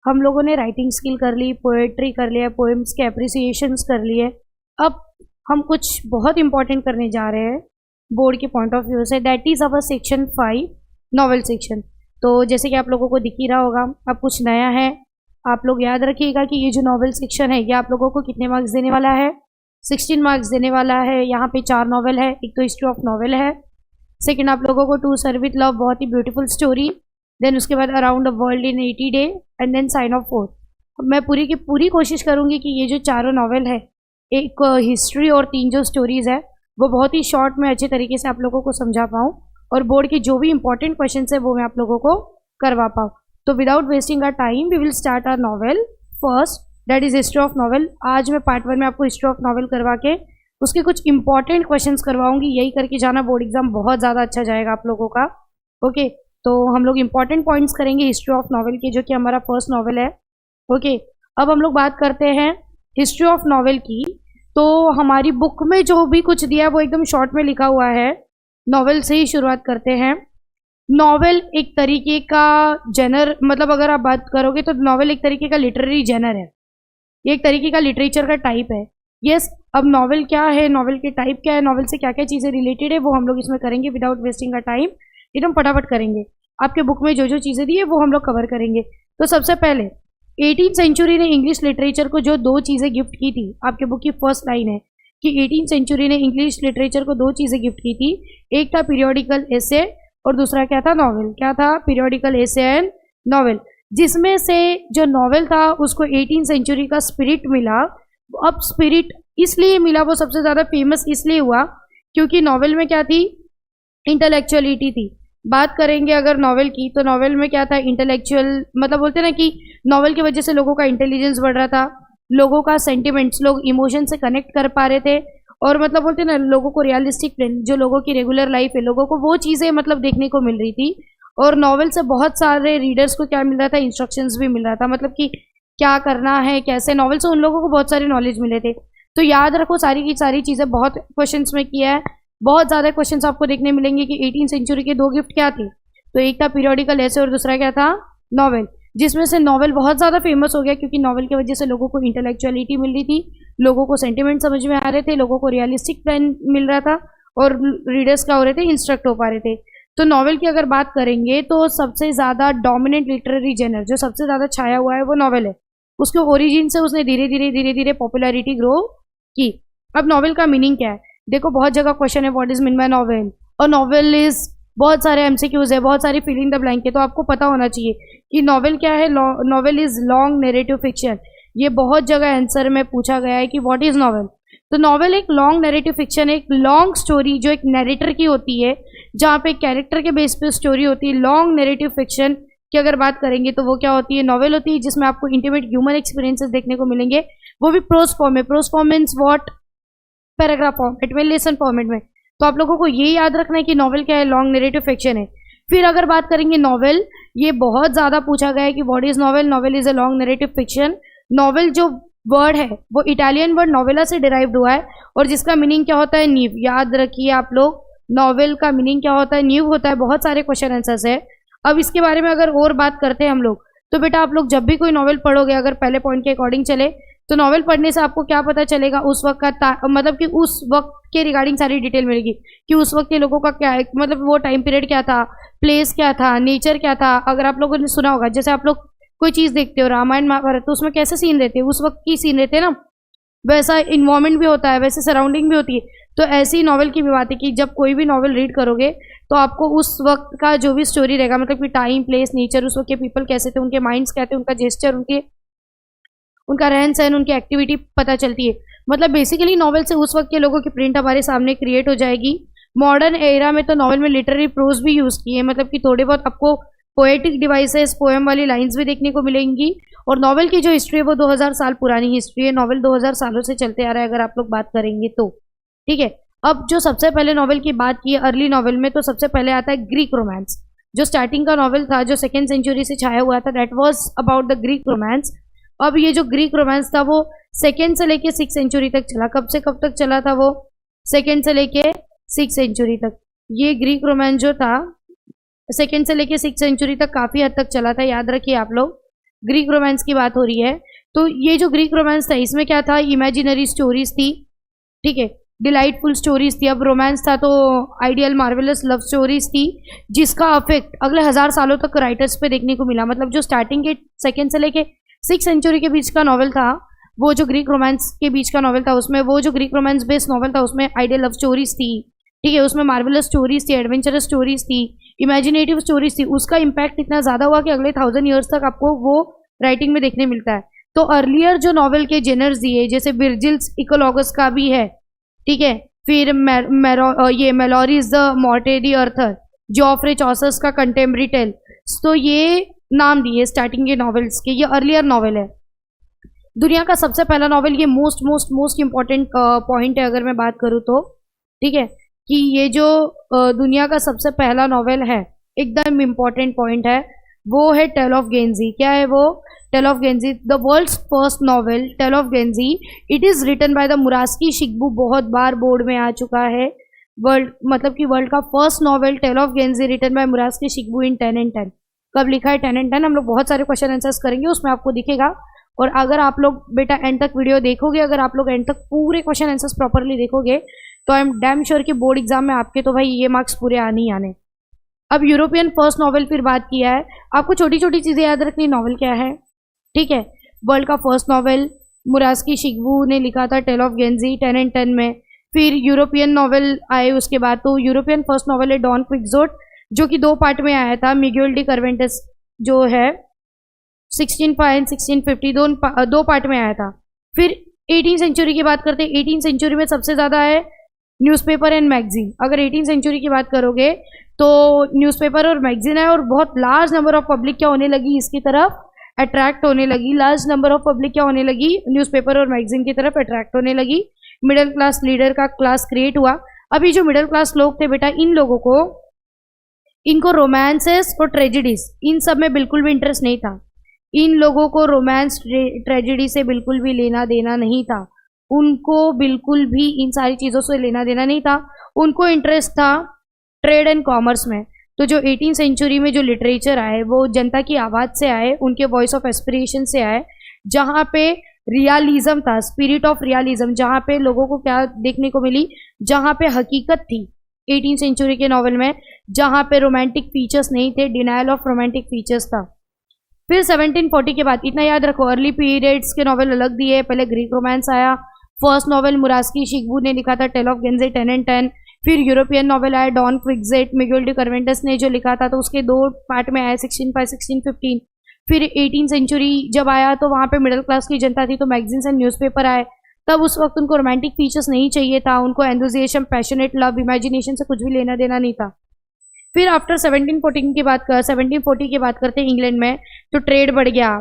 हम लोगों ने राइटिंग स्किल कर ली, पोएट्री कर लिया, पोएम्स के अप्रिसिएशंस कर लिए। अब हम कुछ बहुत इंपॉर्टेंट करने जा रहे हैं बोर्ड के पॉइंट ऑफ व्यू से, that is our section 5 novel section. तो जैसे कि आप लोगों को दिख ही रहा होगा, अब कुछ नया है। आप लोग याद रखिएगा कि ये जो नॉवेल सेक्शन है ये आप लोगों को कितने मार्क्स देने वाला है, 16 मार्क्स देने वाला है। यहाँ पे 4 नॉवेल है, एक तो हिस्ट्री ऑफ नॉवेल है, सेकेंड आप लोगों को टू सर्व विथ लव, बहुत ही ब्यूटीफुल स्टोरी, देन उसके बाद around the world in 80 day, and then sign of 4। मैं पूरी की पूरी कोशिश करूँगी कि ये जो चारों नॉवेल है, एक हिस्ट्री और 3 जो स्टोरीज़ है, वो बहुत ही शॉर्ट में अच्छे तरीके से आप लोगों को समझा पाऊँ और बोर्ड के जो भी इंपॉर्टेंट क्वेश्चन है वो मैं आप लोगों को करवा पाऊँ। तो without wasting our time we will start our novel first, that is history of novel. आज मैं पार्ट 1 में आपको हिस्ट्री ऑफ नॉवेल करवा के उसके कुछ इंपॉर्टेंट क्वेश्चंस करवाऊंगी। यही करके जाना, बोर्ड एग्जाम बहुत ज़्यादा अच्छा जाएगा आप लोगों का। ओके, तो हम लोग इंपॉर्टेंट पॉइंट्स करेंगे हिस्ट्री ऑफ नॉवेल के, जो कि हमारा फर्स्ट नॉवेल है। ओके, अब हम लोग बात करते हैं हिस्ट्री ऑफ नॉवेल की। तो हमारी बुक में जो भी कुछ दिया है वो एकदम शॉर्ट में लिखा हुआ है। नॉवेल से ही शुरुआत करते हैं। नॉवेल एक तरीके का जेनर, मतलब अगर आप बात करोगे तो नॉवेल एक तरीके का लिटरेरी जेनर है, ये एक तरीके का लिटरेचर का टाइप है। यस, अब नॉवेल क्या है, नॉवेल के टाइप क्या है, नॉवेल से क्या क्या चीज़ें रिलेटेड है, वो हम लोग इसमें करेंगे विदाउट वेस्टिंग का टाइम। एकदम फटाफट करेंगे। आपके बुक में जो जो चीज़ें दी है वो हम लोग कवर करेंगे। तो सबसे पहले 18th सेंचुरी ने इंग्लिश लिटरेचर को जो 2 चीज़ें गिफ्ट की थी, आपके बुक की फर्स्ट लाइन है कि 18th सेंचुरी ने इंग्लिश लिटरेचर को 2 चीज़ें गिफ्ट की थी। एक था पीरियोडिकल एसे और दूसरा क्या था, नॉवेल। क्या था, पीरियोडिकल एसे एंड नॉवेल। जिसमें से जो नॉवेल था उसको 18th सेंचुरी का स्पिरिट मिला। अब स्पिरिट इसलिए मिला, वो सबसे ज़्यादा फेमस इसलिए हुआ क्योंकि नॉवेल में क्या थी, इंटेलेक्चुअलिटी थी। बात करेंगे अगर नॉवेल की, तो नॉवेल में क्या था, इंटेलेक्चुअल, मतलब बोलते ना कि नॉवेल की वजह से लोगों का इंटेलिजेंस बढ़ रहा था, लोगों का सेंटिमेंट्स, लोग इमोशन से कनेक्ट कर पा रहे थे, और मतलब बोलते ना लोगों को रियलिस्टिक जो लोगों की रेगुलर लाइफ है, लोगों को वो चीज़ें मतलब देखने को मिल रही थी। और नॉवेल से बहुत सारे रीडर्स को क्या मिल रहा था, इंस्ट्रक्शंस भी मिल रहा था, मतलब कि क्या करना है कैसे। नॉवेल से उन लोगों को बहुत सारे नॉलेज मिले थे। तो याद रखो सारी की सारी चीज़ें बहुत क्वेश्चंस में किया है, बहुत ज़्यादा क्वेश्चंस आपको देखने मिलेंगे कि 18th सेंचुरी के 2 गिफ्ट क्या थे। तो एक था पीरियोडिकल ऐसे और दूसरा क्या था, नॉवेल। जिसमें से नॉवेल बहुत ज़्यादा फेमस हो गया क्योंकि नॉवेल की वजह से लोगों को इंटेलेक्चुअलिटी मिल रही थी, लोगों को सेंटिमेंट समझ में आ रहे थे, लोगों को रियलिस्टिक प्लान मिल रहा था, और रीडर्स क्या हो रहे थे, इंस्ट्रक्ट हो पा रहे थे। तो नॉवेल की अगर बात करेंगे तो सबसे ज़्यादा डोमिनेंट लिटरेरी जेनर जो सबसे ज़्यादा छाया हुआ है वो नॉवेल है। उसके ओरिजिन से उसने धीरे धीरे पॉपुलैरिटी ग्रो की। अब नॉवेल का मीनिंग क्या है, देखो बहुत जगह क्वेश्चन है what is mean by novel, और नॉवेल इज, बहुत सारे एमसीक्यूज है, बहुत सारी फिलिंग द ब्लैंक है। तो आपको पता होना चाहिए कि नॉवेल क्या है। Novel is long narrative fiction. ये बहुत जगह आंसर में पूछा गया है कि व्हाट इज नॉवेल। तो नॉवेल एक लॉन्ग नैरेटिव फिक्शन, एक लॉन्ग स्टोरी जो एक नैरेटर की होती है, जहाँ पे कैरेक्टर के बेस पे स्टोरी होती है। लॉन्ग नैरेटिव फिक्शन की अगर बात करेंगे तो वो क्या होती है, नॉवेल होती है जिसमें आपको इंटीमेट ह्यूमन एक्सपीरियंसेस देखने को मिलेंगे, वो भी प्रोज फॉर्म में। Prose form means what, paragraph format में, लेसन फॉर्मेट में। तो आप लोगों को ये याद रखना है कि नॉवेल क्या है, लॉन्ग नैरेटिव फिक्शन है। फिर अगर बात करेंगे नॉवेल, ये बहुत ज़्यादा पूछा गया है कि what is novel. Novel is a long narrative fiction. Novel जो वर्ड है वो इटालियन वर्ड नोवेला से डिराइव्ड हुआ है, और जिसका मीनिंग क्या होता है, नींव। याद रखिए आप लोग, नॉवेल का मीनिंग क्या होता है, नींव होता है। बहुत सारे क्वेश्चन आंसर्स है। अब इसके बारे में अगर और बात करते हैं हम लोग, तो बेटा आप लोग जब भी कोई नॉवेल पढ़ोगे, अगर पहले पॉइंट के अकॉर्डिंग चले, तो नॉवेल पढ़ने से आपको क्या पता चलेगा, उस वक्त का मतलब कि उस वक्त के रिगार्डिंग सारी डिटेल मिलेगी कि उस वक्त के लोगों का क्या है, मतलब वो टाइम पीरियड क्या था, प्लेस क्या था, नेचर क्या था। अगर आप लोगों ने सुना होगा, जैसे आप लोग कोई चीज़ देखते हो, रामायण महाभारत, तो उसमें कैसे सीन रहते हैं, उस वक्त की सीन रहते हैं ना, वैसा इन्वायरमेंट भी होता है, वैसे सराउंडिंग भी होती है। तो ऐसी नॉवेल की भी बात है कि जब कोई भी नॉवेल रीड करोगे तो आपको उस वक्त का जो भी स्टोरी रहेगा, मतलब कि टाइम, प्लेस, नेचर, उस वक्त के पीपल कैसे थे, उनके माइंड्स क्या थे, उनका जेस्चर, उनका रहन सहन, उनकी एक्टिविटी पता चलती है। मतलब बेसिकली नॉवेल से उस वक्त के लोगों की प्रिंट हमारे सामने क्रिएट हो जाएगी। मॉडर्न एरा में तो नॉवेल में लिटरेरी प्रोज भी यूज़ किए, मतलब कि थोड़े बहुत आपको पोएटिक डिवाइसेस, पोएम वाली लाइंस भी देखने को मिलेंगी। और नॉवेल की जो हिस्ट्री है वो 2000 साल पुरानी हिस्ट्री है। नॉवेल 2000 सालों से चलते आ रहा है अगर आप लोग बात करेंगे तो, ठीक है। अब जो सबसे पहले नॉवेल की बात की अर्ली नॉवेल में, तो सबसे पहले आता है ग्रीक रोमांस। जो स्टार्टिंग का नॉवेल था, जो 2nd सेंचुरी से छाया हुआ था, that was about the Greek romance. अब ये जो ग्रीक रोमांस था वो 2nd से लेके 6th सेंचुरी तक चला। कब से कब तक चला था वो, 2nd से लेके 6th सेंचुरी तक। ये ग्रीक रोमांस जो था 2nd से लेके 6th सेंचुरी तक काफ़ी हद तक चला था, याद रखिए आप लोग। ग्रीक रोमांस की बात हो रही है, तो ये जो ग्रीक रोमांस था इसमें क्या था, इमेजिनरी स्टोरीज थी, ठीक है, डिलाइटफुल स्टोरीज थी। अब रोमांस था तो आइडियल मार्वेलस लव स्टोरीज थी, जिसका अफेक्ट अगले 1000 सालों तक राइटर्स पे देखने को मिला। मतलब जो स्टार्टिंग के सेकेंड से लेके 6th सेंचुरी के बीच का नॉवल था, वो जो ग्रीक रोमांस के बीच का नॉवल था, उसमें वो जो ग्रीक रोमांस बेस्ड नॉवल था उसमें आइडियल लव स्टोरीज थी, ठीक है, उसमें मार्वेलस स्टोरीज थी, एडवेंचरस स्टोरीज थी, इमेजिनेटिव स्टोरीज थी। उसका इम्पैक्ट इतना ज़्यादा हुआ कि अगले 1000 ईयर्स तक आपको वो राइटिंग में देखने मिलता है। तो अर्लियर जो नॉवल के जेनर्स दिए, जैसे विर्जिल्स इकोलॉगस का भी है, ठीक है, फिर ये मेलोरीज द मॉर्टेडी अर्थर, जॉफ्रे चॉसर्स का कंटेम्प्रेरी टेल, तो ये नाम दिए स्टार्टिंग के नॉवेल्स के, ये अर्लियर नॉवल है। दुनिया का सबसे पहला नॉवल, ये most most most important point है अगर मैं बात करूँ तो, ठीक है, कि ये जो दुनिया का सबसे पहला नॉवल है, एकदम इम्पॉर्टेंट पॉइंट है, वो है टेल ऑफ गेंजी। क्या है वो? Tale of Genji, the world's first novel tale of Genji, it is written by the Murasaki Shikibu. बहुत बार बोर्ड में आ चुका है, वर्ल्ड मतलब कि वर्ल्ड का first novel tale of Genji written by Murasaki Shikibu in 10 and 10। कब लिखा है? 10 and 10। हम लोग बहुत सारे क्वेश्चन आंसर्स करेंगे, उसमें आपको दिखेगा। और अगर आप लोग बेटा एंड तक वीडियो देखोगे, अगर आप लोग एंड तक पूरे क्वेश्चन आंसर्स प्रॉपरली देखोगे, तो आई एम डैम श्योर कि बोर्ड एग्जाम में आपके तो भाई ये मार्क्स पूरे आने ही आने। अब यूरोपियन फर्स्ट नॉवल फिर बात किया है, आपको छोटी छोटी चीज़ें याद रखनी। नॉवल क्या है, ठीक है, वर्ल्ड का फर्स्ट नॉवल मुरास्की शिकबू ने लिखा था टेल ऑफ गेंजी 10 and 10 में। फिर यूरोपियन नॉवल आए उसके बाद, तो यूरोपियन फर्स्ट नॉवल है डॉन क्विक्सोट, जो कि 2 पार्ट में आया था। मिगुएल डी सर्वेंटेस जो है 1605 and 1650 दो पार्ट में आया था। फिर 18th सेंचुरी की बात करते हैं। 18th सेंचुरी में सबसे ज़्यादा है न्यूज़पेपर एंड मैगजीन। अगर 18th सेंचुरी की बात करोगे तो न्यूज़पेपर और मैगजीन है, और बहुत लार्ज नंबर ऑफ पब्लिक क्या होने लगी, इसकी तरफ अट्रैक्ट होने लगी। लार्ज नंबर ऑफ पब्लिक क्या होने लगी, न्यूज़पेपर और मैगजीन की तरफ अट्रैक्ट होने लगी। मिडिल क्लास लीडर का क्लास क्रिएट हुआ। अभी जो मिडिल क्लास लोग थे बेटा, इन लोगों को, इनको रोमांसेस और ट्रेजिडीज, इन सब में बिल्कुल भी इंटरेस्ट नहीं था। इन लोगों को रोमांस ट्रेजिडी से बिल्कुल भी लेना देना नहीं था, उनको बिल्कुल भी इन सारी चीज़ों से लेना देना नहीं था। उनको इंटरेस्ट था ट्रेड एंड कॉमर्स में। तो जो 18th सेंचुरी में जो लिटरेचर आए, वो जनता की आवाज़ से आए, उनके वॉइस ऑफ एस्पिरेशन से आए, जहाँ पे रियलिज्म था, स्पिरिट ऑफ रियलिज्म, जहाँ पे लोगों को क्या देखने को मिली, जहाँ पे हकीकत थी 18th सेंचुरी के नॉवल में, जहाँ पे रोमांटिक फीचर्स नहीं थे, डिनायल ऑफ रोमांटिक फीचर्स था। फिर 1740 के बाद, इतना याद रखो, अर्ली पीरियड्स के नॉवल अलग दिए। पहले ग्रीक रोमांस आया, फर्स्ट नॉवल मुरास्की शिकबू ने लिखा था टेल ऑफ गेंजी 10 and 10। फिर यूरोपियन नॉवल आया Don Quixote, Miguel de Cervantes ने जो लिखा था, तो उसके 2 पार्ट में आया 1605 1615। फिर 18th सेंचुरी जब आया तो वहाँ पे मिडिल क्लास की जनता थी, तो मैगजीन्स एंड न्यूज़पेपर आए। तब उस वक्त उनको रोमांटिक फीचर्स नहीं चाहिए था, उनको एंथुसियाज्म, पैशनेट लव, इमेजिनेशन से कुछ भी लेना देना नहीं था। फिर आफ्टर 1740 की बात करते हैं इंग्लैंड में, तो ट्रेड बढ़ गया,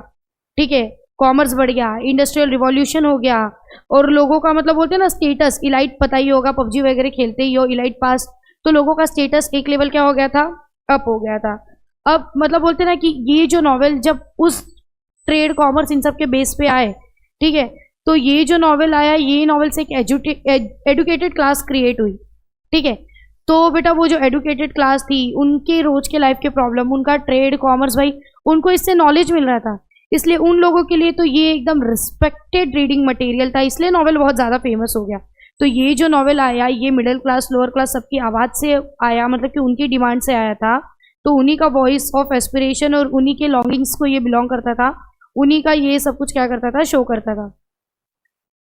ठीक है, कॉमर्स बढ़ गया, इंडस्ट्रियल रिवॉल्यूशन हो गया, और लोगों का मतलब बोलते हैं ना स्टेटस, इलाइट, पता ही होगा, पबजी वगैरह खेलते ही हो, इलाइट पास, तो लोगों का स्टेटस एक लेवल क्या हो गया था, अप हो गया था। अब मतलब बोलते हैं ना कि ये जो नॉवेल जब उस ट्रेड कॉमर्स इन सब के बेस पे आए, ठीक है, तो ये जो नॉवेल आया, ये नॉवेल से एक एडुकेटेड क्लास क्रिएट हुई, ठीक है। तो बेटा वो जो एडुकेटेड क्लास थी, उनके रोज के लाइफ के प्रॉब्लम, उनका ट्रेड कॉमर्स, भाई उनको इससे नॉलेज मिल रहा था, इसलिए उन लोगों के लिए तो ये एकदम रिस्पेक्टेड रीडिंग मटेरियल था, इसलिए नॉवेल बहुत ज़्यादा फेमस हो गया। तो ये जो नॉवेल आया, ये मिडिल क्लास, लोअर क्लास सबकी आवाज़ से आया, मतलब कि उनकी डिमांड से आया था, तो उन्हीं का वॉइस ऑफ एस्पिरेशन और उन्हीं के लॉन्गिंग्स को ये बिलोंग करता था, उन्हीं का ये सब कुछ क्या करता था, शो करता था।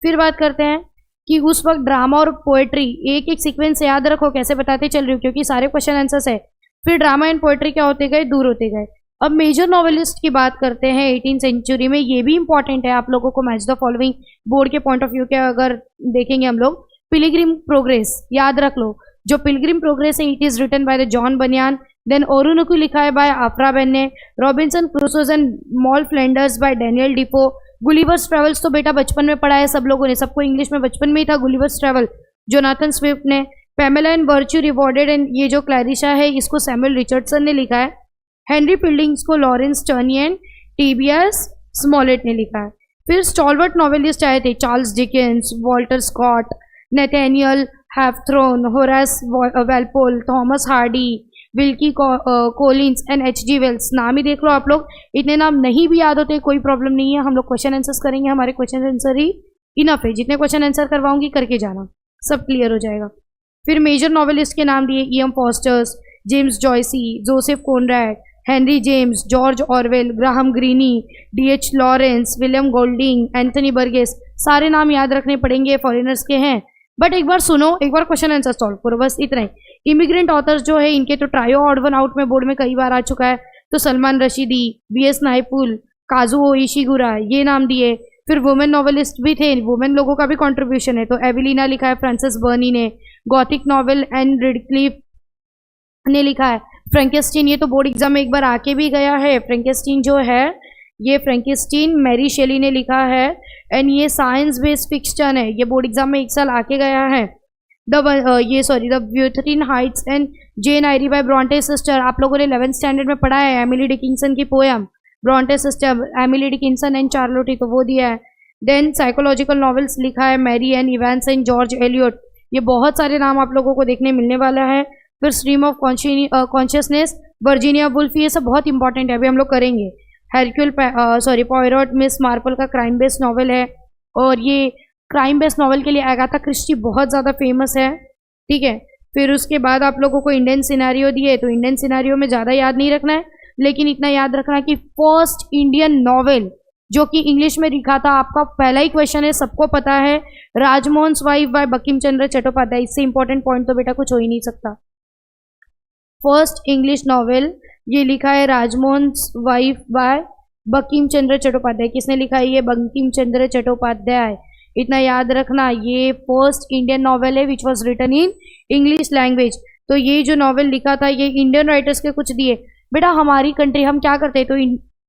फिर बात करते हैं कि उस वक्त ड्रामा और पोएट्री, एक एक सीक्वेंस से याद रखो, कैसे बताते चल रही हूँ, क्योंकि सारे क्वेश्चन आंसर्स है। फिर ड्रामा एंड पोएट्री क्या होते गए, दूर होते गए। अब मेजर नॉवेलिस्ट की बात करते हैं 18th सेंचुरी में, ये भी इंपॉर्टेंट है आप लोगों को, मैच द फॉलोइंग बोर्ड के पॉइंट ऑफ व्यू के अगर देखेंगे हम लोग। पिलग्रिम प्रोग्रेस याद रख लो, जो पिलग्रिम प्रोग्रेस है, it is written by the John Bunyan. Then Oroonoko लिखा है बाय आफ्रा बेन ने। Robinson Crusoe's and Moll Flanders by Daniel Defoe. Gulliver's travels तो बेटा बचपन में पढ़ा है सब लोगों ने, सबको इंग्लिश में बचपन में ही था गुलिवर्स ट्रेवल, जोनाथन स्विफ्ट ने। Pamela and virtue rewarded and ये जो क्लैरिशा है, इसको सैमुअल रिचर्डसन ने लिखा है। हेनरी फिल्डिंग्स को Laurence Sterne and Tobias Smollett ने लिखा है। फिर स्टॉलवर्ट नॉवेलिस्ट आए थे, Charles Dickens, Walter Scott, Nathaniel Hawthorne, Horace Walpole, Thomas Hardy, Wilkie Collins and H.G. Wells. नाम ही देख लो आप लोग, इतने नाम नहीं भी याद होते कोई प्रॉब्लम नहीं है, हम लोग क्वेश्चन आंसर्स करेंगे, हमारे क्वेश्चन आंसर ही इनफ है, जितने क्वेश्चन आंसर करवाऊंगी करके जाना, सब क्लियर हो जाएगा। फिर मेजर नॉवेलिस्ट के नाम दिए, E.M. Forster's, James Joyce, Joseph Conrad, Henry James, George Orwell, Graham Greene, D.H. Lawrence, William Golding, Anthony Burgess, सारे नाम याद रखने पड़ेंगे, फॉरेनर्स के हैं। बट एक बार सुनो, एक बार क्वेश्चन आंसर सॉल्व करो, बस इतना ही। इमिग्रेंट ऑथर्स जो है इनके तो ट्रायो ऑड वन आउट में बोर्ड में कई बार आ चुका है, तो सलमान रशीदी, B.S. नायपुल, काजुओ इशिगुरा, ये नाम दिए। फिर वुमेन नॉवेलिस्ट भी थे, वुमेन लोगों का भी कंट्रीब्यूशन है, तो एवेलिना लिखा है फ्रांसिस बर्नी ने, गॉथिक नॉवेल एंड रिडक्लिफ ने लिखा है। फ्रैंकेस्टीन, ये तो बोर्ड एग्जाम में एक बार आके भी गया है, फ्रैंकेस्टीन जो है ये फ्रैंकेस्टीन मैरी शेली ने लिखा है, एंड ये साइंस बेस्ड फिक्शन है, ये बोर्ड एग्जाम में एक साल आके गया है। The Wuthering Heights and Jane Eyre by Bronte sister, आप लोगों ने 11th स्टैंडर्ड में पढ़ा है, एमिली डिकिंसन की poem Bronte sister, Emily Dickinson and Charlotte, तो वो दिया है। देन साइकोलॉजिकल नॉवेल्स लिखा है Mary Ann Evans and George Eliot, ये बहुत सारे नाम आप लोगों को देखने मिलने वाला है। फिर stream of consciousness, Virginia Woolf, ये सब बहुत इंपॉर्टेंट है, अभी हम लोग करेंगे। हेरक्यूल पॉयरोट, मिस मार्पल का क्राइम बेस्ड नॉवल है, और ये क्राइम बेस्ड नॉवल के लिए अगाथा क्रिस्टी बहुत ज़्यादा फेमस है, ठीक है। फिर उसके बाद आप लोगों को इंडियन सिनारियो दिए, तो इंडियन सिनारियो में ज़्यादा याद नहीं रखना है, लेकिन इतना याद रखना कि फर्स्ट इंडियन नॉवेल जो कि इंग्लिश में लिखा था, आपका पहला ही क्वेश्चन है, सबको पता है, राजमोहन वाइफ बाय बंकिम चंद्र चट्टोपाध्याय, इससे इंपॉर्टेंट पॉइंट तो बेटा कुछ हो ही नहीं सकता। फर्स्ट इंग्लिश नॉवेल ये लिखा है राजमोहन वाइफ बाय बंकिम चंद्र चट्टोपाध्याय, किसने लिखा है ये? बंकिम चंद्र चट्टोपाध्याय, इतना याद रखना, ये फर्स्ट इंडियन नॉवेल है which was written in English language. तो ये जो नॉवेल लिखा था ये इंडियन राइटर्स के कुछ दिए। बेटा हमारी कंट्री हम क्या करते हैं, तो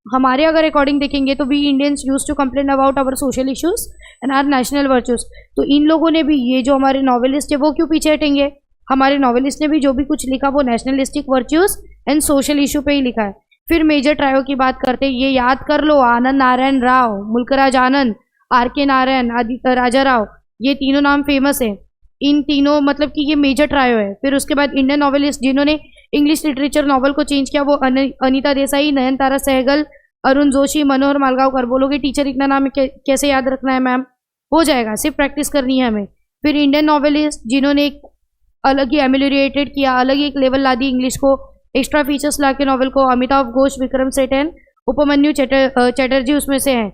हमारे अगर अकॉर्डिंग देखेंगे तो we Indians use to complain about our social issues and our national virtues, तो इन लोगों ने भी, ये जो हमारे नॉवेलिस्ट है वो क्यों पीछे हटेंगे, हमारे नॉवेलिस्ट ने भी जो भी कुछ लिखा वो nationalistic virtues and social issue पे ही लिखा है। फिर मेजर ट्रायो की बात करते हैं, ये याद कर लो, आनंद नारायण राव, मुल्कराज आनंद, R.K. नारायण, आदित्य राजा राव, ये तीनों नाम फेमस है, इन तीनों मतलब कि ये मेजर ट्रायो है। फिर उसके बाद इंडियन नॉवेलिस्ट जिन्होंने इंग्लिश लिटरेचर नॉवल को चेंज किया वो अनीता देसाई, नयनतारा सहगल, अरुण जोशी, मनोहर मालगांवकर। बोलोगे टीचर इतना नाम कैसे याद रखना है मैम? हो जाएगा, सिर्फ प्रैक्टिस करनी है हमें। फिर इंडियन नॉवेलिस्ट जिन्होंने एक अलग ही एमिलिएटेड किया, अलग ही एक लेवल ला दी इंग्लिश को, एक्स्ट्रा फीचर्स ला के नॉवल को, अमिताभ घोष, विक्रम सेठ एंड उपमन्यु चटर्जी उसमें से हैं।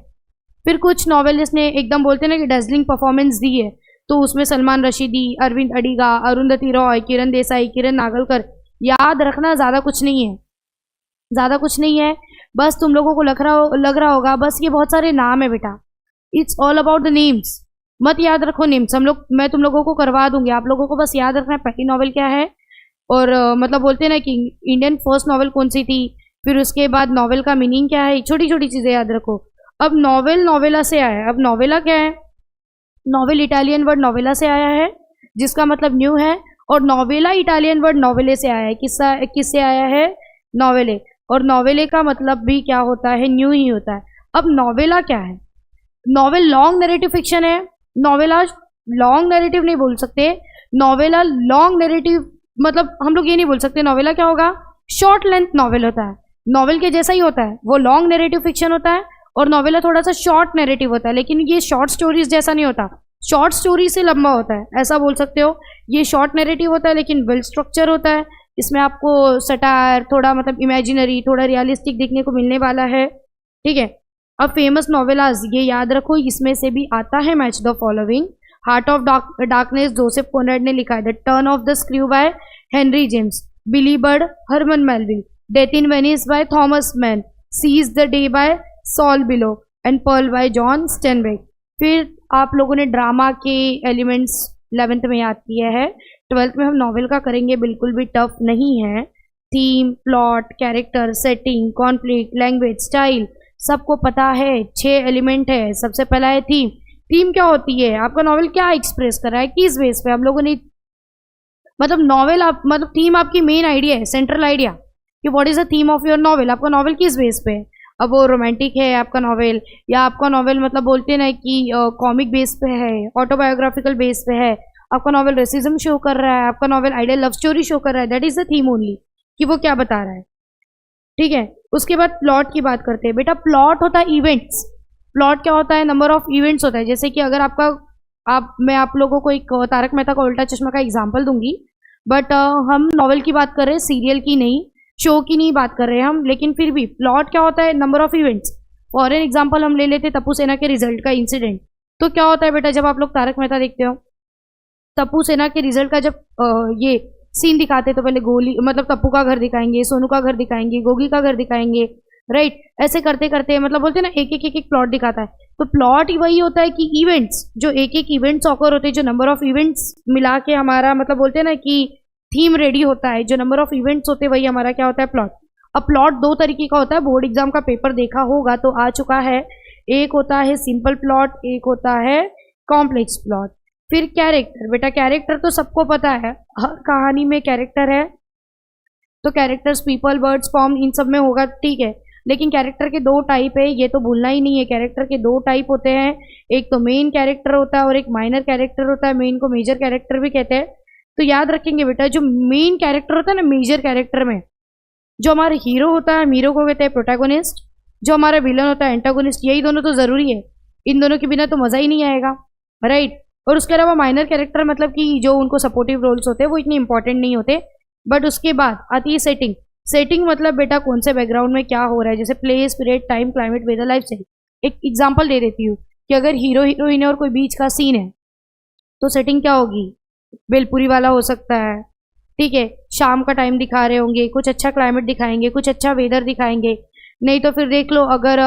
फिर कुछ नॉवेलिस्ट ने एकदम बोलते हैं ना कि डजलिंग परफॉर्मेंस दी है, तो उसमें सलमान रशीदी, अरविंद अडिगा, अरुंधति रॉय, किरण देसाई, किरण नागलकर। याद रखना, ज़्यादा कुछ नहीं है, ज़्यादा कुछ नहीं है, बस तुम लोगों को लग रहा होगा बस ये बहुत सारे नाम है बेटा, it's all about the names, मत याद रखो नेम्स, मैं तुम लोगों को करवा दूंगी, आप लोगों को बस याद रखना है पहली नॉवल क्या है, और मतलब बोलते हैं ना कि इंडियन फर्स्ट नॉवल कौन सी थी, फिर उसके बाद नॉवल का मीनिंग क्या है, छोटी छोटी चीज़ें याद रखो। अब नॉवेल नॉवेला से आया है, अब नॉवेला क्या है? नॉवेल इटालियन वर्ड नॉवेला से आया है जिसका मतलब न्यू है, और नॉवेला इटालियन वर्ड नॉवेले से आया है, किससे आया है? नॉवेले, और नॉवेले का मतलब भी क्या होता है? न्यू ही होता है। अब नॉवेला क्या है? नॉवेल लॉन्ग नैरेटिव फिक्शन है, नॉवेला लॉन्ग नैरेटिव नहीं बोल सकते, नॉवेला लॉन्ग नैरेटिव मतलब हम लोग ये नहीं बोल सकते, नॉवेला क्या होगा? शॉर्ट लेंथ नॉवेल होता है, नॉवेल के जैसा ही होता है, वो लॉन्ग नैरेटिव फिक्शन होता है, और नॉवेला थोड़ा सा शॉर्ट नैरेटिव होता है, लेकिन ये शॉर्ट स्टोरीज जैसा नहीं होता, शॉर्ट स्टोरी से लंबा होता है, ऐसा बोल सकते हो। ये शॉर्ट नैरेटिव होता है लेकिन वेल स्ट्रक्चर होता है, इसमें आपको सटायर, थोड़ा मतलब इमेजिनरी, थोड़ा रियलिस्टिक देखने को मिलने वाला है, ठीक है। अब फेमस नॉवेलाज ये याद रखो, इसमें से भी आता है match the following. Heart of darkness Joseph Conrad ने लिखा है, the turn of the screw by Henry James, Billy Budd Herman Melville, death in Venice by Thomas Mann, seize the day by Saul Bellow and pearl by John Steinbeck. फिर आप लोगों ने drama के elements 11th में याद किया है, 12th में हम नॉवेल का करेंगे, बिल्कुल भी टफ नहीं है। Theme, plot, character, setting, conflict, language, style सबको पता है, 6 एलिमेंट है। सबसे पहला है थीम। थीम क्या होती है? आपका नॉवेल क्या एक्सप्रेस कर रहा है, किस बेस पे? हम लोगों ने मतलब नॉवेल मतलब थीम आपकी मेन आइडिया है, सेंट्रल आइडिया कि what is the theme of your novel, आपका नॉवेल किस बेस पे है। अब वो रोमांटिक है आपका नॉवेल, या आपका नॉवेल मतलब बोलते हैं ना कि कॉमिक बेस पे है, ऑटोबायोग्राफिकल बेस पे है, आपका नॉवेल रेसिज्म शो कर रहा है, आपका novel ideal love story show कर रहा है, that is the theme only. कि वो क्या बता रहा है। ठीक है, उसके बाद प्लॉट की बात करते हैं। बेटा प्लॉट होता है इवेंट्स। प्लॉट क्या होता है? नंबर ऑफ इवेंट्स होता है। जैसे कि अगर मैं आप लोगों को एक तारक मेहता का उल्टा चश्मा का एग्जाम्पल दूंगी, बट हम नॉवल की बात कर रहे हैं, सीरियल की नहीं, शो की नहीं बात कर रहे हैं हम, लेकिन फिर भी प्लॉट क्या होता है? Number of events. For an example हम ले लेते तप्पू सेना के रिजल्ट का इंसिडेंट। तो क्या होता है बेटा, जब आप लोग तारक मेहता देखते हो, तप्पू सेना के रिजल्ट का जब ये सीन दिखाते तो पहले गोली मतलब तप्पू का घर दिखाएंगे, सोनू का घर दिखाएंगे, गोगी का घर दिखाएंगे, राइट। ऐसे करते करते मतलब बोलते हैं ना, एक एक प्लॉट दिखाता है। तो प्लॉट ही वही होता है कि इवेंट्स, जो एक एक इवेंट्स ऑकर होते हैं, जो नंबर ऑफ इवेंट्स मिला के हमारा मतलब बोलते हैं ना कि थीम रेडी होता है, जो नंबर ऑफ इवेंट्स होते हैं वही हमारा क्या होता है? प्लॉट। अब प्लॉट दो तरीके का होता है, बोर्ड एग्जाम का पेपर देखा होगा तो आ चुका है। एक होता है सिंपल प्लॉट, एक होता है कॉम्प्लेक्स प्लॉट। फिर कैरेक्टर। बेटा कैरेक्टर तो सबको पता है, हर कहानी में कैरेक्टर है, तो कैरेक्टर्स पीपल, बर्ड्स, फॉर्म, इन सब में होगा, ठीक है। लेकिन कैरेक्टर के दो टाइप है, ये तो भूलना ही नहीं है। कैरेक्टर के दो टाइप होते हैं, एक तो मेन कैरेक्टर होता है और एक माइनर कैरेक्टर होता है। मेन को मेजर कैरेक्टर भी कहते हैं। तो याद रखेंगे बेटा, जो मेन कैरेक्टर होता है ना, मेजर कैरेक्टर में जो हमारा हीरो होता है, हम हीरो को कहते हैं प्रोटैगोनिस्ट। जो हमारा विलन होता है एंटागोनिस्ट। यही दोनों तो जरूरी है, इन दोनों के बिना तो मजा ही नहीं आएगा, राइट। और उसके अलावा माइनर कैरेक्टर मतलब कि जो उनको सपोर्टिव रोल्स होते हैं वो इतने इंपॉर्टेंट नहीं होते। बट उसके बाद आती है सेटिंग। सेटिंग मतलब बेटा कौन से बैकग्राउंड में क्या हो रहा है, जैसे place, period, time, climate, weather, life style. एक एग्जांपल दे देती हूँ कि अगर हीरो हीरोइन है और कोई बीच का सीन है तो सेटिंग क्या होगी? बेलपुरी वाला हो सकता है, ठीक है। शाम का टाइम दिखा रहे होंगे, कुछ अच्छा क्लाइमेट दिखाएंगे, कुछ अच्छा वेदर दिखाएंगे। नहीं तो फिर देख लो, अगर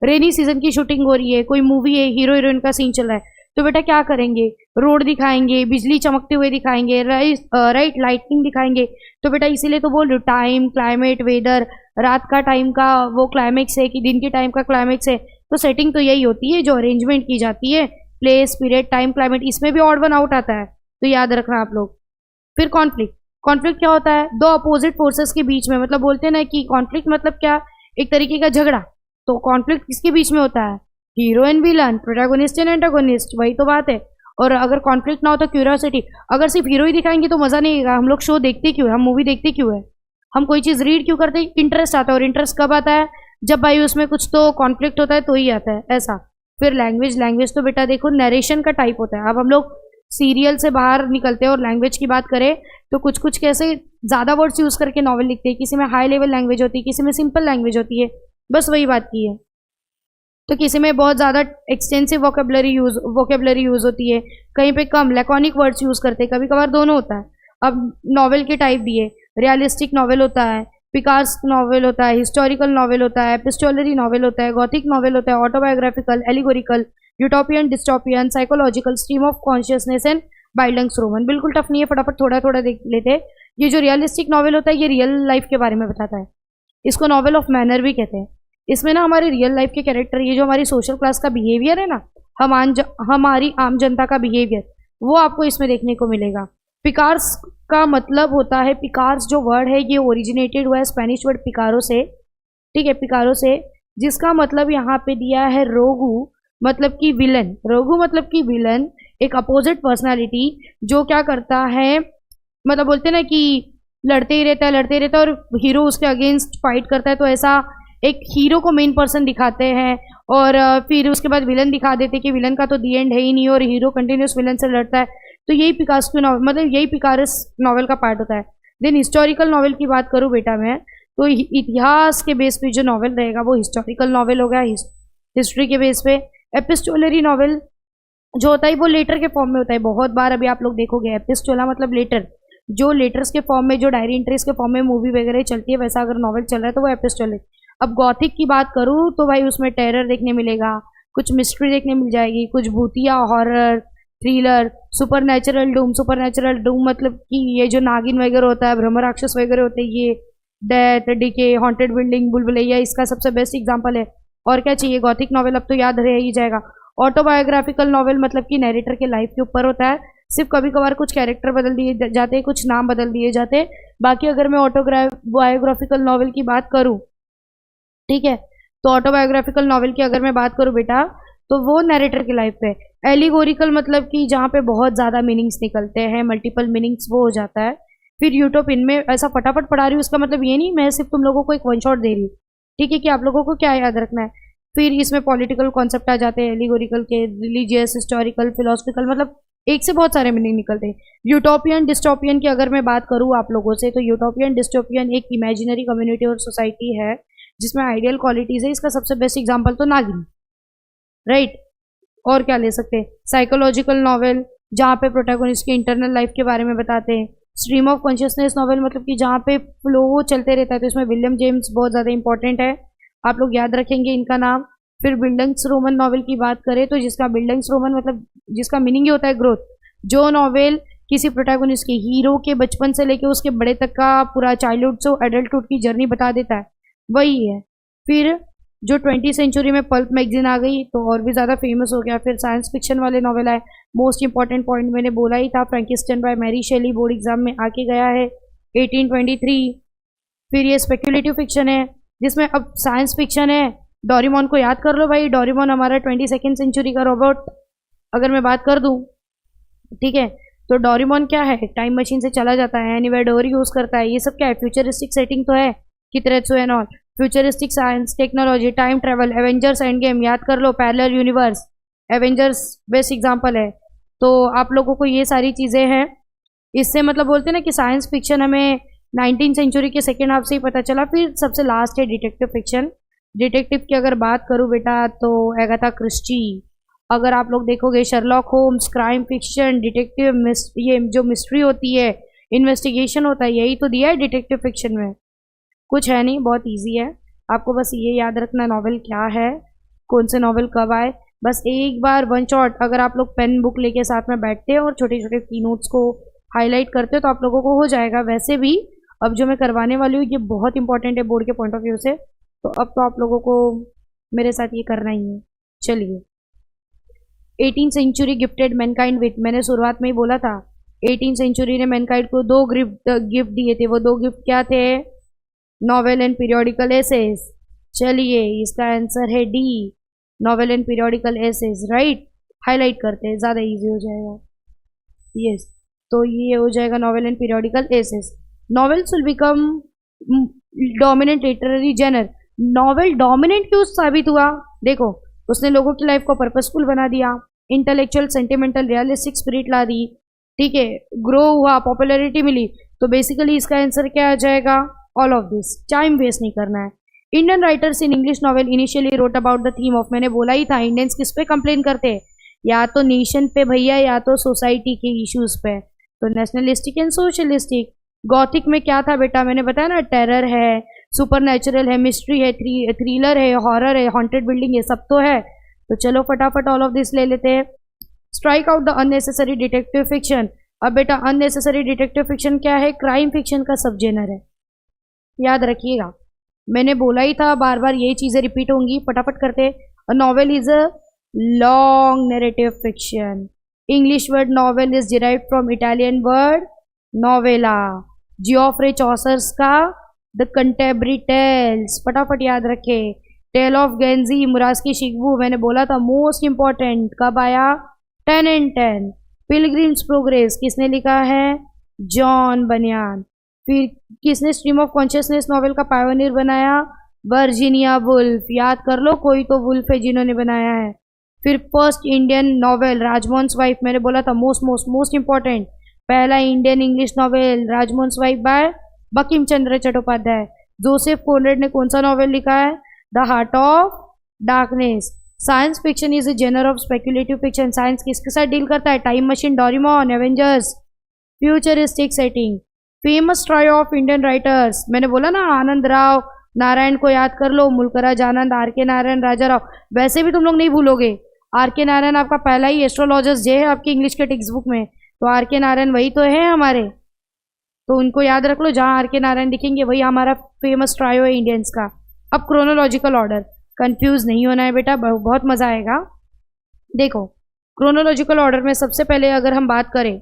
रेनी सीजन की शूटिंग हो रही है, कोई मूवी है, हीरो हीरोइन का सीन चल रहा है, तो बेटा क्या करेंगे? रोड दिखाएंगे, बिजली चमकते हुए दिखाएंगे, राइट, लाइटनिंग दिखाएंगे। तो बेटा इसीलिए तो बोल रही हूँ, टाइम, क्लाइमेट, वेदर, रात का टाइम का वो क्लाइमेक्स है कि दिन के टाइम का क्लाइमेक्स है। तो सेटिंग तो यही होती है जो अरेंजमेंट की जाती है, प्लेस, पीरियड, टाइम, क्लाइमेट। इसमें भी ऑड वन आउट आता है, तो याद रखना आप लोग। फिर कॉन्फ्लिक्ट। कॉन्फ्लिक्ट क्या होता है? दो अपोजिट फोर्सेस के बीच में, मतलब बोलते हैं ना कि कॉन्फ्लिक्ट मतलब क्या? एक तरीके का झगड़ा। तो कॉन्फ्लिक्ट किसके बीच में होता है? Hero and villain, protagonist and antagonist, वही तो बात है। और अगर कॉन्फ्लिक्ट ना हो तो क्यूरियोसिटी। अगर सिर्फ हीरो ही दिखाएंगे तो मजा नहीं आएगा। हम लोग शो देखते क्यों है? हम मूवी देखते क्यों है? हम कोई चीज रीड क्यों करते हैं? इंटरेस्ट आता है। और इंटरेस्ट कब आता है? जब भाई उसमें कुछ तो कॉन्फ्लिक्ट होता है तो ही आता है, ऐसा। फिर लैंग्वेज। लैंग्वेज तो बेटा देखो नरेशन का टाइप होता है। अब हम लोग सीरियल से बाहर निकलते हैं और लैंग्वेज की बात करें तो कुछ कुछ कैसे ज्यादा वर्ड्स यूज करके नॉवल लिखते हैं। किसी में हाई लेवल लैंग्वेज होती है, किसी में सिंपल लैंग्वेज होती है, बस वही बात की है। तो किसी में बहुत ज़्यादा एक्सटेंसिव वोकेबलरी यूज होती है, कहीं पे कम लैकोनिक वर्ड्स यूज करते हैं, कभी कभार दोनों होता है। अब नॉवेल के टाइप भी है, रियलिस्टिक नॉवेल होता है, पिकार्स नॉवेल होता है, हिस्टोरिकल नॉवेल होता है, एपिस्टोलरी नॉवेल होता है, गॉथिक नॉवेल होता है, autobiographical, allegorical, utopian, dystopian, psychological, stream of consciousness and bildungsroman. बिल्कुल टफ नहीं है, फटाफट थोड़ा थोड़ा देख लेते हैं। ये जो रियलिस्टिक नॉवेल होता है ये रियल लाइफ के बारे में बताता है, इसको नॉवेल ऑफ मैनर भी कहते हैं। इसमें ना हमारे रियल लाइफ के कैरेक्टर, ये जो हमारी सोशल क्लास का बिहेवियर है ना, हमारी आम जनता का बिहेवियर, वो आपको इसमें देखने को मिलेगा। पिकार्स का मतलब होता है, पिकार्स जो वर्ड है ये ओरिजिनेटेड हुआ है स्पेनिश वर्ड पिकारो से, ठीक है, पिकारो से, जिसका मतलब यहाँ पे दिया है रोगू, मतलब कि विलन। रोगू मतलब कि विलन, एक अपोजिट पर्सनालिटी जो क्या करता है, मतलब बोलते हैं ना कि लड़ते ही रहता है और हीरो उसके अगेंस्ट फाइट करता है। तो ऐसा एक हीरो को मेन पर्सन दिखाते हैं और फिर उसके बाद विलन दिखा देते हैं कि विलन का तो दी एंड है ही नहीं और हीरो कंटिन्यूस विलन से लड़ता है। तो यही पिकासो नॉवल, मतलब यही पिकारस नॉवल का पार्ट होता है। देन हिस्टोरिकल नॉवल की बात करूँ बेटा मैं, तो इतिहास के बेस पे जो नॉवल रहेगा वो हिस्टोरिकल नॉवल होगा, हिस्ट्री के बेस पे। एपिस्टोलरी नॉवल जो होता है वो लेटर के फॉर्म में होता है। बहुत बार अभी आप लोग देखोगे एपिस्टोला मतलब लेटर, जो लेटर्स के फॉर्म में, जो डायरी एंट्रीज के फॉर्म में मूवी वगैरह चलती है, वैसा अगर नॉवल चल रहा है तो वो एपिस्टोलिक। अब गॉथिक की बात करूँ तो भाई उसमें टेरर देखने मिलेगा, कुछ मिस्ट्री देखने मिल जाएगी, कुछ भूतिया, horror, thriller, super natural Doom मतलब कि ये जो नागिन वगैरह होता है, ब्रह्म राक्षस वगैरह होते हैं, ये डेथ, डिके, हॉन्टेड बिल्डिंग, बुलबुलैया इसका सबसे बेस्ट एग्जाम्पल है। और क्या चाहिए? गॉथिक नॉवल अब तो याद रह ही जाएगा। ऑटोबायोग्राफिकल नॉवल मतलब कि नैरेटर के लाइफ के ऊपर होता है, सिर्फ कभी कभार कुछ कैरेक्टर बदल दिए जाते हैं, कुछ नाम बदल दिए जाते हैं। बाकी अगर मैं ऑटोबायोग्राफिकल नॉवल की बात करूँ, ठीक है, तो ऑटोबायोग्राफिकल नॉवल की अगर मैं बात करूँ बेटा तो वो नैरेटर की लाइफ पे। एलिगोरिकल मतलब कि जहाँ पे बहुत ज़्यादा मीनिंग्स निकलते हैं, मल्टीपल मीनिंग्स, वो हो जाता है। फिर यूटोपियन में ऐसा फटाफट पढ़ा रही हूँ, उसका मतलब ये नहीं मैं सिर्फ तुम लोगों को एक वन शॉट दे रही हूँ, ठीक है, कि आप लोगों को क्या याद रखना है। फिर इसमें पॉलिटिकल कॉन्सेप्ट आ जाते हैं, एलिगोरिकल के, रिलीजियस, हिस्टोरिकल, फिलोसफिकल, मतलब एक से बहुत सारे मीनिंग निकलते हैं। यूटोपियन डिस्टोपियन की अगर मैं बात करूँ आप लोगों से, तो यूटोपियन डिस्टोपियन एक इमेजिनरी कम्युनिटी और सोसाइटी है जिसमें आइडियल क्वालिटीज है। इसका सबसे बेस्ट एग्जाम्पल तो नागिन, राइट। और क्या ले सकते हैं, साइकोलॉजिकल नॉवेल जहाँ पे प्रोटैगोनिस्ट की इंटरनल लाइफ के बारे में बताते हैं। स्ट्रीम ऑफ कॉन्शियसनेस नॉवेल, मतलब कि जहाँ पे फ्लो चलते रहता है, तो इसमें विलियम जेम्स बहुत ज़्यादा इंपॉर्टेंट है, आप लोग याद रखेंगे इनका नाम। फिर बिल्डिंग्स रोमन नॉवेल की बात करें तो जिसका बिल्डिंग्स रोमन मतलब जिसका मीनिंग ही होता है ग्रोथ, जो नॉवेल किसी प्रोटैगोनिस्ट के हीरो के बचपन से लेके उसके बड़े तक का पूरा चाइल्डहुड से एडल्टहुड की जर्नी बता देता है, वही है। फिर जो 20वीं सेंचुरी में पल्प मैगजीन आ गई तो और भी ज़्यादा फेमस हो गया। फिर साइंस फिक्शन वाले नॉवेल आए, मोस्ट इंपॉर्टेंट पॉइंट मैंने बोला ही था, Frankenstein by Mary Shelley board exam में आके गया है 1823। फिर ये स्पेक्यूलेटिव फिक्शन है जिसमें अब साइंस फिक्शन है। डोरेमोन को याद कर लो भाई, डोरेमोन हमारा 22nd सेंचुरी का रोबोट अगर मैं बात कर दूं, ठीक है। तो डोरेमोन क्या है, टाइम मशीन से चला जाता है, एनीवेयर डोर यूज करता है, ये सब क्या है, फ्यूचरिस्टिक सेटिंग तो है, Kiteretsu and all, futuristic science, technology, time travel, Avengers Endgame याद कर लो, parallel universe, Avengers best example है। तो आप लोगों को ये सारी चीज़ें हैं, इससे मतलब बोलते हैं ना कि साइंस फिक्शन हमें 19वीं सेंचुरी के सेकेंड हाफ से ही पता चला। फिर सबसे लास्ट है डिटेक्टिव फिक्शन। डिटेक्टिव की अगर बात करूँ बेटा तो एगाथा क्रिस्टी, अगर आप लोग देखोगे Sherlock Holmes, crime fiction, detective, ये जो मिस्ट्री होती है, इन्वेस्टिगेशन होता है, यही तो दिया है डिटेक्टिव फिक्शन में, कुछ है नहीं, बहुत इजी है। आपको बस ये याद रखना नॉवेल क्या है, कौन से नॉवेल कब आए, बस एक बार वन शॉट अगर आप लोग पेन बुक लेके साथ में बैठते हैं और छोटे छोटे की नोट्स को हाईलाइट करते हो तो आप लोगों को हो जाएगा। वैसे भी अब जो मैं करवाने वाली हूँ ये बहुत इंपॉर्टेंट है बोर्ड के पॉइंट ऑफ व्यू से, तो अब तो आप लोगों को मेरे साथ ये करना ही है। चलिए, 18वीं सेंचुरी गिफ्टेड मैनकाइंड विथ, मैंने शुरुआत में ही बोला था 18वीं सेंचुरी ने मैनकाइंड को 2 गिफ्ट दिए थे। वो 2 गिफ्ट क्या थे, नॉवेल एंड पीरियोडिकल एसेस। चलिए इसका आंसर है D, novel and periodical essays, right. Highlight करते हैं, ज़्यादा इजी हो जाएगा। यस, तो ये हो जाएगा novel and periodical essays. Novels will become dominant literary genre. Novel dominant क्यों साबित हुआ, देखो उसने लोगों की लाइफ को पर्पसफुल बना दिया, इंटेलेक्चुअल, सेंटिमेंटल, रियलिस्टिक स्पिरिट ला दी, ठीक है, ग्रो हुआ, पॉपुलैरिटी मिली। तो बेसिकली इसका आंसर क्या आ जाएगा, all of this. Time waste नहीं करना है। Indian writers in English novel initially wrote about the theme of, मैंने बोला ही था इंडियंस किस पे कंप्लेन करते हैं, या तो नेशन पे भैया या तो सोसाइटी के इश्यूज पे, तो नेशनलिस्टिक एंड सोशलिस्टिक। गॉथिक में क्या था बेटा, मैंने बताया ना, टेरर है, सुपरनैचुरल है, मिस्ट्री है, थ्रिलर है, हॉरर है, हॉन्टेड बिल्डिंग, ये सब तो है। तो चलो फटाफट ऑल ऑफ दिस ले लेते हैं। Strike out the unnecessary detective fiction. अब बेटा अननेसेसरी डिटेक्टिव फिक्शन क्या है, क्राइम फिक्शन का सब जेनर है, याद रखिएगा, मैंने बोला ही था, बार बार यही चीज़ें रिपीट होंगी, फटाफट करते। A novel is a long narrative fiction. English word novel is derived from Italian word novella, Geoffrey Chaucer's का द कंटेबरी टेल्स, फटाफट याद रखे। टेल ऑफ गेंजी, मुरास्की शिकबू, मैंने बोला था मोस्ट इंपॉर्टेंट, कब आया, 10 and 10। पिलग्रिम्स प्रोग्रेस किसने लिखा है, जॉन बनियान। फिर किसने स्ट्रीम ऑफ कॉन्शियसनेस नॉवेल का पायोनियर बनाया, वर्जीनिया वुल्फ, याद कर लो, कोई तो वुल्फ है जिन्होंने बनाया है। फिर first Indian novel Rajmohan wife, मैंने बोला था मोस्ट मोस्ट मोस्ट इंपॉर्टेंट, पहला Indian English novel Rajmohan wife by Bankim Chandra Chattopadhyay. Joseph Conrad ने कौन सा नॉवेल लिखा है, the heart of darkness. Science fiction is a genre of speculative fiction. Science किसके साथ डील करता है, time machine, Doraemon, Avengers, futuristic setting. Famous trio of Indian writers, मैंने बोला ना आनंद राव नारायण को याद कर लो, मुल्कराज आनंद, आर के नारायण, राजा राव। वैसे भी तुम लोग नहीं भूलोगे, आर के नारायण आपका पहला ही एस्ट्रोलॉजर्स जे है आपकी इंग्लिश के टेक्स्ट बुक में, तो आर के नारायण वही तो है हमारे, तो उनको याद रख लो, जहाँ आर के नारायण दिखेंगे वही हमारा फेमस ट्रायो है इंडियंस का। अब क्रोनोलॉजिकल ऑर्डर, कंफ्यूज नहीं होना है बेटा, बहुत मजा आएगा। देखो क्रोनोलॉजिकल ऑर्डर में सबसे पहले अगर हम बात करें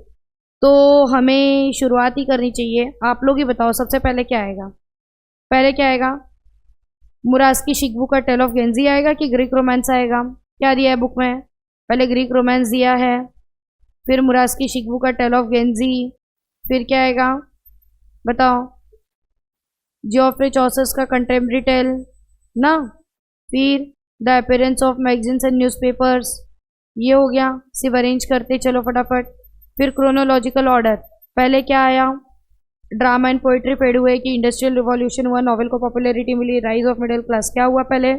तो हमें शुरुआत ही करनी चाहिए, आप लोग ही बताओ सबसे पहले क्या आएगा, पहले क्या आएगा, मुरास्की शिकबू का टेल ऑफ गेंजी आएगा कि ग्रीक रोमांस आएगा, क्या दिया है बुक में, पहले ग्रीक रोमांस दिया है, फिर मुरास्की शिकबू का टेल ऑफ गेंजी, फिर क्या आएगा बताओ, जियोफ्रे चौसस का कंटेम्प्रेरी टेल ना, फिर the appearance of magazines and newspapers, ये हो गया। सिर्फ अरेंज करते चलो फटाफट। फिर क्रोनोलॉजिकल ऑर्डर, पहले क्या आया, ड्रामा एंड पोइट्री फेड हुए कि इंडस्ट्रियल रिवॉल्यूशन हुआ, नॉवेल को पॉपुलैरिटी मिली, राइज ऑफ मिडिल क्लास, क्या हुआ पहले,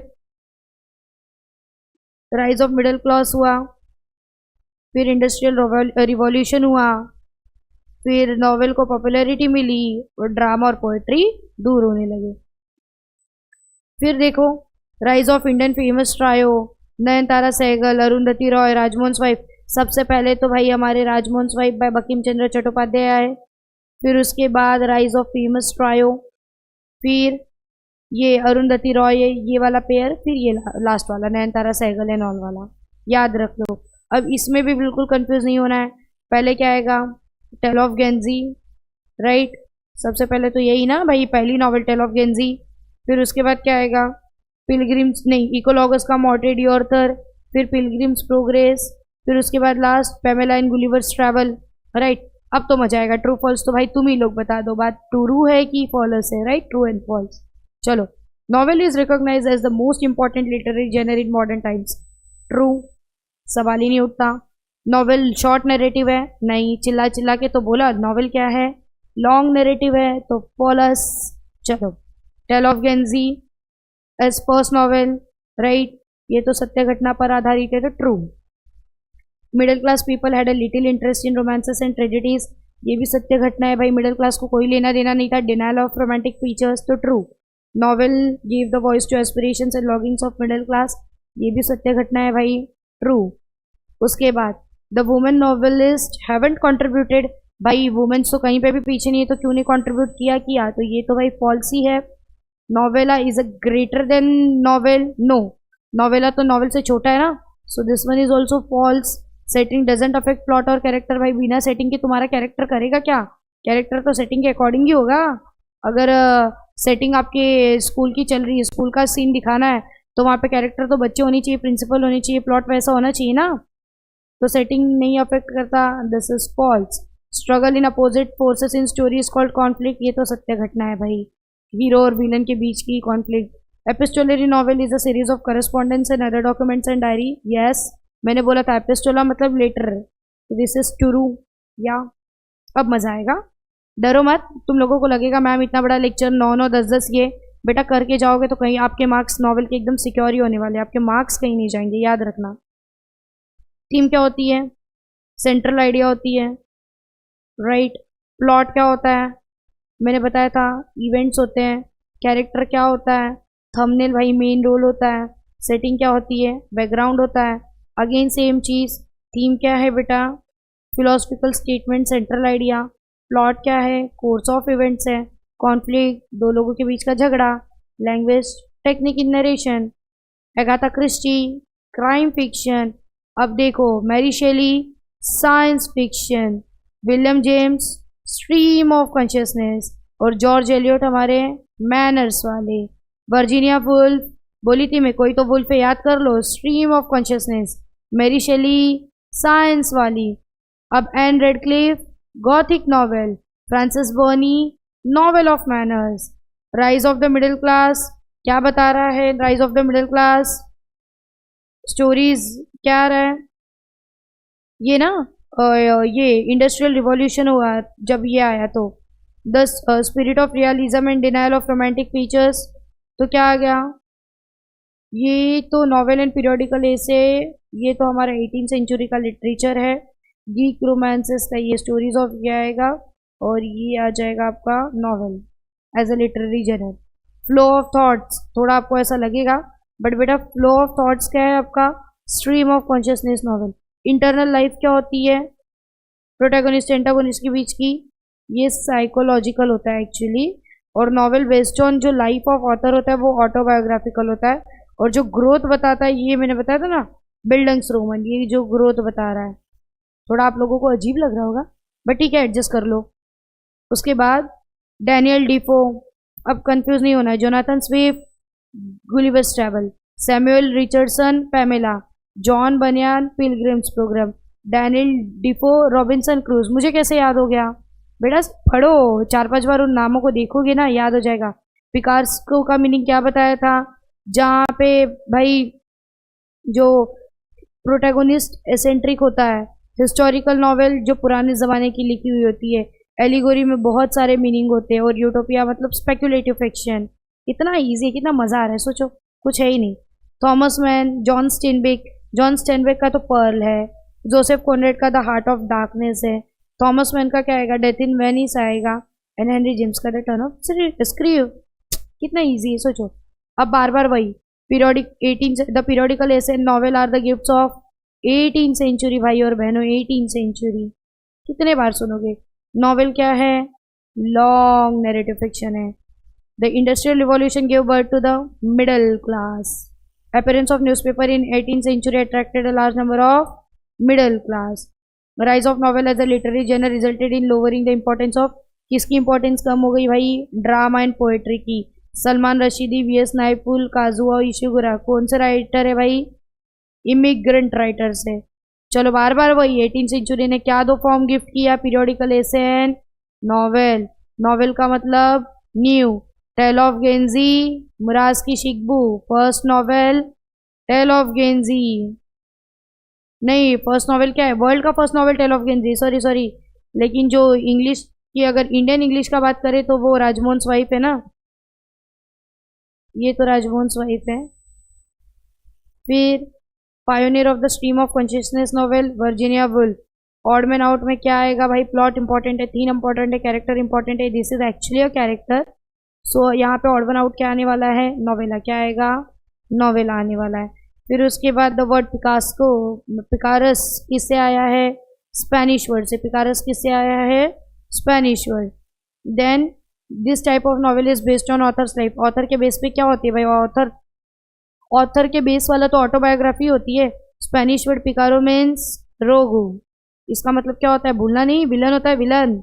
राइज ऑफ मिडिल क्लास हुआ, फिर इंडस्ट्रियल रिवॉल्यूशन हुआ, फिर नॉवेल को पॉपुलैरिटी मिली और ड्रामा और पोइट्री दूर होने लगे। फिर देखो, rise of Indian famous trio, Nayantara Sahgal, Arundhati Roy, Rajmohan wife. सबसे पहले तो भाई हमारे राजमोहन स्वाइफ बाय बंकिम चंद्र चट्टोपाध्याय आए, फिर उसके बाद राइज ऑफ फेमस ट्रायो, फिर ये अरुंधति रॉय, ये वाला पेयर, फिर ये लास्ट वाला नयनतारा सहगल एंड ऑल वाला, याद रख लो। अब इसमें भी बिल्कुल कंफ्यूज नहीं होना है। पहले क्या आएगा, टेल ऑफ गेंजी, राइट, सबसे पहले तो यही ना भाई, पहली नॉवल टेल ऑफ गेंजी। फिर उसके बाद क्या आएगा, पिलग्रिम्स नहीं, इकोलॉगस का मॉर्टेड ऑर्थर, फिर पिलग्रिम्स प्रोग्रेस, फिर उसके बाद लास्ट पेमेला इन गुलिवर्स ट्रैवल, राइट। अब तो मजा आएगा। ट्रू फॉल्स तो भाई तुम ही लोग बता दो, बात ट्रू है कि फॉल्स है, राइट, ट्रू एंड फॉल्स। चलो, novel is recognise as the most important literary genre in modern times, true, सवाल ही नहीं उठता। नॉवेल शॉर्ट नैरेटिव है, नहीं, चिल्ला चिल्ला के तो बोला। नॉवेल क्या है, लॉन्ग नैरेटिव है, तो फॉल्स। चलो, tale of Genji as first novel, right, ये तो सत्य घटना पर आधारित है, तो true. Middle class people had a little interest in romances and tragedies, ये भी सत्य घटना है भाई, मिडिल क्लास को कोई लेना देना नहीं था। डिनायल ऑफ रोमांटिक फीचर्स, तो true. Novel give the voice to aspirations and longings of middle class, ये भी सत्य घटना है भाई, ट्रू। उसके बाद the women novelist haven't contributed, भाई वुमेन्स तो कहीं पे भी पीछे नहीं है, तो क्यों नहीं कंट्रीब्यूट किया, तो ये तो भाई फॉल्स ही है। Novella is a greater than novel, no, novella तो नॉवेल से छोटा है ना, so this one is also false. Setting doesn't affect plot और कैरेक्टर, भाई बिना सेटिंग के तुम्हारा कैरेक्टर करेगा क्या, कैरेक्टर तो सेटिंग के अकॉर्डिंग ही होगा। अगर सेटिंग आपके स्कूल की चल रही है, स्कूल का सीन दिखाना है, तो वहाँ पे कैरेक्टर तो बच्चे होनी चाहिए, प्रिंसिपल होनी चाहिए, प्लॉट वैसा होना चाहिए ना, तो सेटिंग नहीं अफेक्ट करता, this is false. Struggle in opposite forces in story is called conflict, ये तो सत्य घटना है भाई, हीरो और विलन के बीच की conflict. Epistolary novel is a series of correspondence and other documents and diary, yes, मैंने बोला था एपिस्टोला मतलब लेटर, दिस इज ट्रू। या अब मजा आएगा, डरो मत, तुम लोगों को लगेगा मैम इतना बड़ा लेक्चर 9-9 10-10, ये बेटा करके जाओगे तो कहीं आपके मार्क्स नॉवेल के एकदम सिक्योर ही होने वाले, आपके मार्क्स कहीं नहीं जाएंगे, याद रखना। थीम क्या होती है, सेंट्रल आइडिया होती है, राइट। प्लॉट क्या होता है, मैंने बताया था, इवेंट्स होते हैं। कैरेक्टर क्या होता है, थंबनेल भाई मेन रोल होता है। सेटिंग क्या होती है, बैकग्राउंड होता है, अगेन सेम चीज़। थीम क्या है बेटा, philosophical statement, central idea. Plot क्या है, कोर्स ऑफ इवेंट्स है। कॉन्फ्लिक्ट, दो लोगों के बीच का झगड़ा। Language, technique in narration. Agatha Christie, crime fiction. अब देखो, Mary Shelley, science fiction. William James, stream of consciousness. और जॉर्ज एलियट हमारे मैनर्स वाले। वर्जीनिया वुल्फ, बोली थी मैं, कोई तो वुल्फ याद कर लो, stream of consciousness. Mary Shelley, science वाली। अब Ann Radcliffe, gothic novel. Francis Burney, novel of manners. Rise of the middle class, क्या बता रहा है rise of the middle class, stories क्या रहा है ये ना, ये इंडस्ट्रियल रिवॉल्यूशन हुआ जब ये आया, तो the spirit of realism and denial of romantic features, तो क्या आ गया, ये तो नॉवेल एंड पीरियोडिकल ऐसे, ये तो हमारा 18वीं सेंचुरी का लिटरेचर है। गीक रोमांसेस का ये स्टोरीज ऑफ ये आएगा, और ये आ जाएगा आपका novel as a literary genre. Flow of thoughts, थोड़ा आपको ऐसा लगेगा, बट बेटा फ्लो ऑफ थॉट्स क्या है आपका, stream of consciousness novel. Internal life क्या होती है, प्रोटैगोनिस्ट एंटागोनिस्ट के बीच की, ये साइकोलॉजिकल होता है एक्चुअली। और नॉवेल बेस्ड ऑन जो लाइफ ऑफ ऑथर होता है वो ऑटोबायोग्राफिकल होता है। और जो ग्रोथ बताता है, ये मैंने बताया था ना, बिल्डिंग्स-रोमन, ये जो ग्रोथ बता रहा है, थोड़ा आप लोगों को अजीब लग रहा होगा, बट ठीक है, एडजस्ट कर लो। उसके बाद डैनियल डिफो, अब कंफ्यूज नहीं होना है, Jonathan Swift, Gulliver's travel. Samuel Richardson, Pamela. John Bunyan, Pilgrim's programme. Daniel Defoe, Robinson Crusoe, मुझे कैसे याद हो गया, बेटा पढ़ो, 4-5 बार उन नामों को देखोगे ना याद हो जाएगा। पिकासो का मीनिंग क्या बताया था, जहाँ पे भाई जो प्रोटैगोनिस्ट एसेंट्रिक होता है, हिस्टोरिकल नॉवेल जो पुराने ज़माने की लिखी हुई होती है, एलिगोरी में बहुत सारे मीनिंग होते हैं, और यूटोपिया मतलब स्पेकुलेटिव फिक्शन। इतना इजी है, कितना मज़ा आ रहा है, सोचो कुछ है ही नहीं। थॉमस मैन, जॉन स्टेनबेक का तो पर्ल है, जोसेफ कॉनरेड का द हार्ट ऑफ डार्कनेस है, थॉमस मैन का क्या आएगा, डेथ इन वेनिस आएगा, एंड हेनरी जेम्स का द टर्न ऑफ स्क्रीव। कितना इजी है, सोचो। अब बार बार वही the periodical essay novel are the gifts of 18th century. भाई और बहनों 18th सेंचुरी कितने बार सुनोगे। नॉवेल क्या है, लॉन्ग नैरेटिव फिक्शन है। The industrial revolution give birth to the middle class. Appearance of newspaper in 18th century attracted a large number of middle class. Rise of novel as a literary genre resulted in lowering the importance of, किसकी importance कम हो गई भाई, drama and poetry की। Salman Rushdie, VS Naipaul, Kazuo Ishiguro, कौन से writer है भाई, इमिग्रेंट राइटर्स है। चलो बार बार वही 18th सेंचुरी ने क्या दो फॉर्म गिफ्ट किया, periodical essay and novel. Novel का मतलब new, tale of Genji, Murasaki Shikibu, first novel tale of Genji, नहीं फर्स्ट नॉवेल क्या है, वर्ल्ड का first novel tale of Genji, sorry. लेकिन जो इंग्लिश की, अगर इंडियन इंग्लिश का बात करें तो वो राजमोहन स्वाइफ है ना, ये तो राजमोहन स्वाइफ है। फिर pioneer of the stream of consciousness novel, Virginia Woolf. Odd man out में क्या आएगा भाई, प्लॉट इंपॉर्टेंट है, थीम इंपॉर्टेंट है, कैरेक्टर इंपॉर्टेंट है, this is actually a character. So यहाँ पे ऑड मैन आउट क्या आने वाला है, नॉवेला क्या आएगा, नॉवेला आने वाला है। फिर उसके बाद द वर्ड पिकासो, पिकारस किससे आया है, स्पेनिश वर्ड से। पिकारस किससे आया है, Spanish word. Then this type of novel is based on author's life. Author के बेस पे क्या होती है भाई, ऑथर के बेस वाला तो ऑटोबायोग्राफी होती है। स्पेनिश वर्ड पिकारो मीन्स रोगू, इसका मतलब क्या होता है, भूलना नहीं, विलन होता है, villain.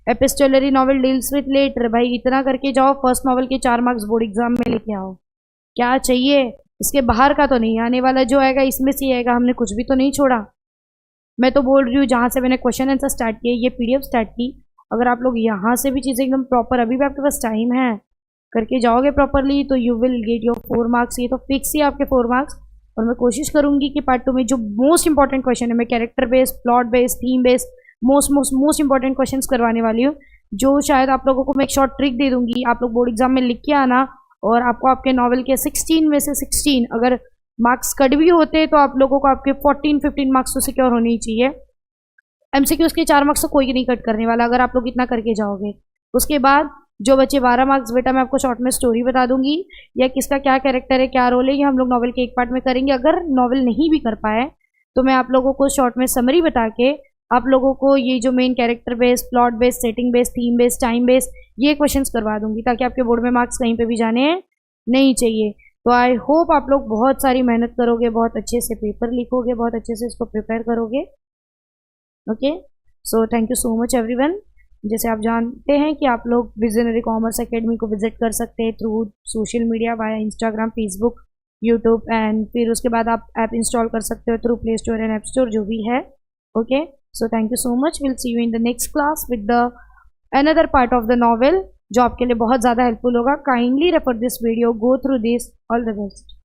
Epistolary novel deals with letter, भाई इतना करके जाओ, फर्स्ट नॉवेल के 4 मार्क्स बोर्ड एग्जाम में लेके आओ। क्या चाहिए, इसके बाहर का तो नहीं, आने वाला जो आएगा इसमें से आएगा, हमने कुछ भी तो नहीं छोड़ा। मैं तो बोल रही हूँ जहाँ से मैंने क्वेश्चन आंसर स्टार्ट किया, ये पीडीएफ स्टार्ट की, अगर आप लोग यहाँ से भी चीज़ें एकदम प्रॉपर, अभी भी आपके पास टाइम है, करके जाओगे प्रॉपरली, तो you will get your 4 marks. ये तो फिक्स ही आपके 4 मार्क्स। और मैं कोशिश करूंगी कि पार्ट 2 में जो मोस्ट इंपॉर्टेंट क्वेश्चन है, मैं character based, plot based, theme based, most important questions करवाने वाली हूँ, जो शायद आप लोगों को मैं एक शॉर्ट ट्रिक दे दूंगी, आप लोग बोर्ड एग्जाम में लिख के आना, और आपको आपके नॉवल के 16 में से 16 अगर मार्क्स कट भी होते तो आप लोगों को आपके 14-15 मार्क्स तो सिक्योर होने ही चाहिए। एमसीक्यूज के 4 मार्क्स तो कोई नहीं कट करने वाला, अगर आप लोग इतना करके जाओगे। उसके बाद जो बचे 12 मार्क्स, बेटा मैं आपको शॉर्ट में स्टोरी बता दूंगी, या किसका क्या कैरेक्टर है, क्या रोल है, ये हम लोग नॉवल के एक पार्ट में करेंगे। अगर नॉवल नहीं भी कर पाए तो मैं आप लोगों को शॉर्ट में समरी बता के आप लोगों को ये जो main character based, plot based, setting based, theme based, time based, ये क्वेश्चंस करवा दूंगी, ताकि आपके बोर्ड में मार्क्स कहीं पे भी जाने नहीं चाहिए। तो आई होप आप लोग बहुत सारी मेहनत करोगे, बहुत अच्छे से पेपर लिखोगे, बहुत अच्छे से इसको प्रिपेयर करोगे। Okay, so thank you so much everyone. जैसे आप जानते हैं कि आप लोग विजनरी कॉमर्स एकेडमी को विजिट कर सकते हैं through social media, via Instagram, Facebook, YouTube, and फिर उसके बाद आप ऐप इंस्टॉल कर सकते हो through play store and app store, जो भी है। Okay, so thank you so much, will see you in the next class with the another part of the novel, जो आपके लिए बहुत ज़्यादा हेल्पफुल होगा। Kindly refer this video, go through this, all the best.